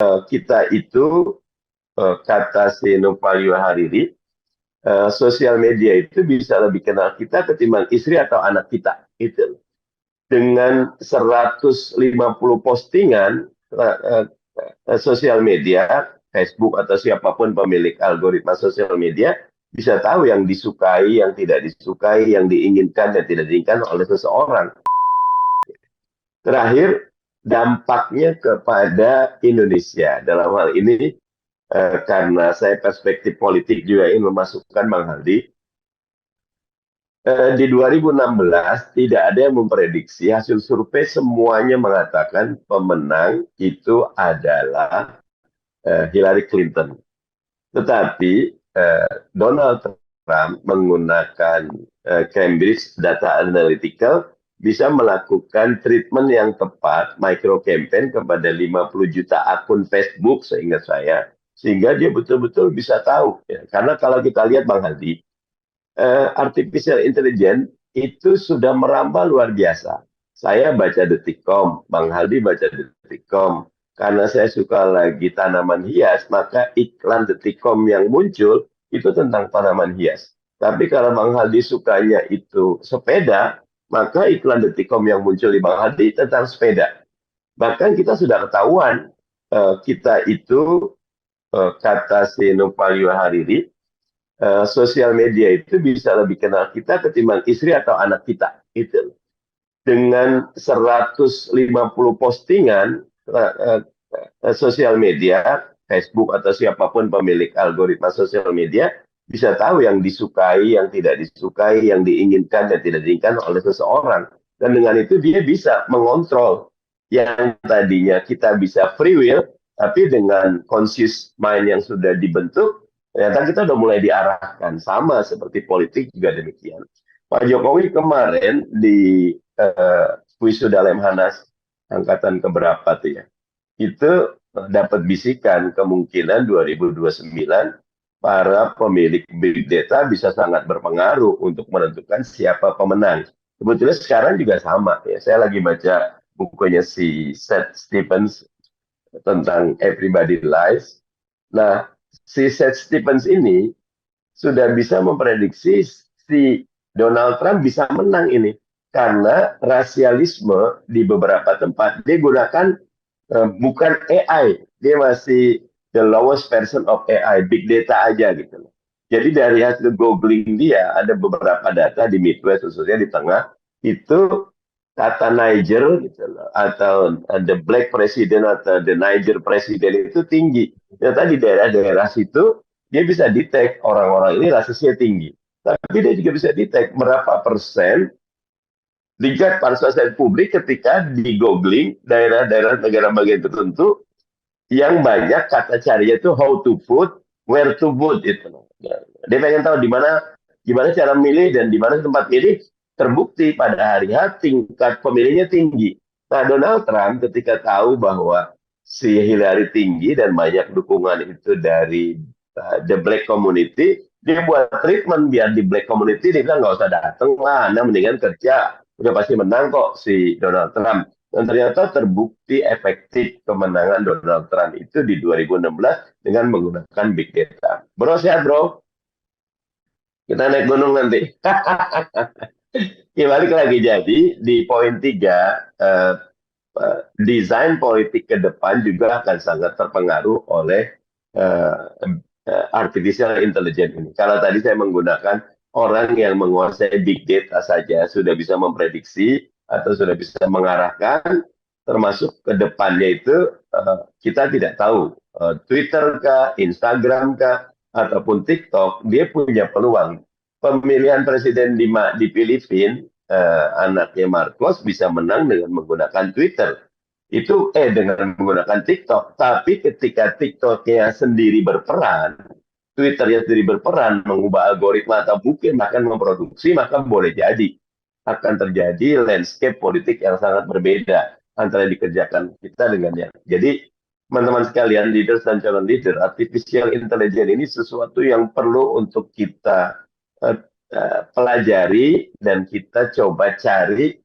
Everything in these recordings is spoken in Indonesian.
Kita itu kata si Nupalio Hariri, sosial media itu bisa lebih kenal kita ketimbang istri atau anak kita. Itu dengan 150 postingan sosial media, Facebook atau siapapun pemilik algoritma sosial media bisa tahu yang disukai, yang tidak disukai, yang diinginkan dan tidak diinginkan oleh seseorang. Terakhir, dampaknya kepada Indonesia dalam hal ini karena saya perspektif politik juga ingin memasukkan Bang Haldi. Di 2016 tidak ada yang memprediksi hasil survei semuanya mengatakan pemenang itu adalah Hillary Clinton. Tetapi Donald Trump menggunakan Cambridge Data Analytical bisa melakukan treatment yang tepat, micro campaign kepada 50 juta akun Facebook seingat saya, sehingga dia betul-betul bisa tahu. Ya. Karena kalau kita lihat Bang Hadi, artificial intelligence itu sudah merambah luar biasa. Saya baca Detikcom, Bang Haldi baca Detikcom. Karena saya suka lagi tanaman hias, maka iklan Detikcom yang muncul itu tentang tanaman hias. Tapi kalau Bang Haldi sukanya itu sepeda, maka iklan Detikcom yang muncul di Bang Haldi tentang sepeda. Bahkan kita sudah ketahuan, kita itu kata si Nupalio Hariri, sosial media itu bisa lebih kenal kita ketimbang istri atau anak kita. Itu dengan 150 postingan sosial media, Facebook atau siapapun pemilik algoritma sosial media bisa tahu yang disukai, yang tidak disukai, yang diinginkan dan tidak diinginkan oleh seseorang. Dan dengan itu dia bisa mengontrol yang tadinya kita bisa free will, tapi dengan conscious mind yang sudah dibentuk, ternyata kita udah mulai diarahkan. Sama seperti politik juga demikian. Pak Jokowi kemarin di Wisuda Lemhanas angkatan keberapa tuh ya, itu dapat bisikan kemungkinan 2029 para pemilik big data bisa sangat berpengaruh untuk menentukan siapa pemenang. Kebetulan sekarang juga sama ya. Saya lagi baca bukunya si Seth Stevens tentang Everybody Lies. Nah, si Seth Stevens ini sudah bisa memprediksi si Donald Trump bisa menang ini karena rasialisme di beberapa tempat dia gunakan bukan AI, dia masih the lowest version of AI, big data aja gitu loh. Jadi dari hasil googling dia ada beberapa data di Midwest khususnya di tengah itu kata Niger gitu loh, atau the black president atau the Niger president itu tinggi. Ternyata di daerah-daerah situ dia bisa detect orang-orang ini rasisnya tinggi. Tapi dia juga bisa detect berapa persen lihat partisipasi publik ketika di googling daerah-daerah negara bagian tertentu yang banyak kata carinya itu how to vote, where to vote itu. Dia pengen tahu di mana gimana cara milih dan di mana tempat milih terbukti pada hari H tingkat pemilihnya tinggi. Nah, Donald Trump ketika tahu bahwa si Hillary tinggi dan banyak dukungan itu dari the black community, dia buat treatment biar di black community dia bilang nggak usah datang lah, Anda mendingan kerja, udah pasti menang kok si Donald Trump. Dan ternyata terbukti efektif kemenangan Donald Trump itu di 2016 dengan menggunakan big data. Bro, sehat bro? Kita naik gunung nanti. Ya, balik lagi. Jadi di poin 3, desain politik ke depan juga akan sangat terpengaruh oleh uh, artificial intelligence ini. Kalau tadi saya menggunakan orang yang menguasai big data saja sudah bisa memprediksi atau sudah bisa mengarahkan, termasuk ke depannya itu kita tidak tahu Twitter kah, Instagram kah, ataupun TikTok, dia punya peluang. Pemilihan presiden di Filipina, anaknya Marcos bisa menang dengan menggunakan Twitter. Itu dengan menggunakan TikTok. Tapi ketika TikToknya sendiri berperan, Twitternya sendiri berperan mengubah algoritma atau mungkin bahkan memproduksi, maka boleh jadi akan terjadi landscape politik yang sangat berbeda antara yang dikerjakan kita dengan yang. Jadi teman-teman sekalian, leaders dan calon leader, artificial intelligence ini sesuatu yang perlu untuk kita pelajari dan kita coba cari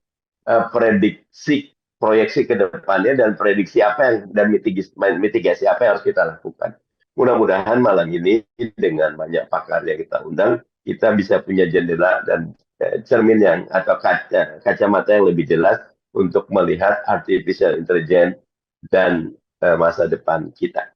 prediksi proyeksi ke depannya dan prediksi apa yang dan mitigasi apa yang harus kita lakukan. Mudah-mudahan malam ini dengan banyak pakar yang kita undang, kita bisa punya jendela dan cermin yang atau kacamata yang lebih jelas untuk melihat artificial intelligence dan masa depan kita.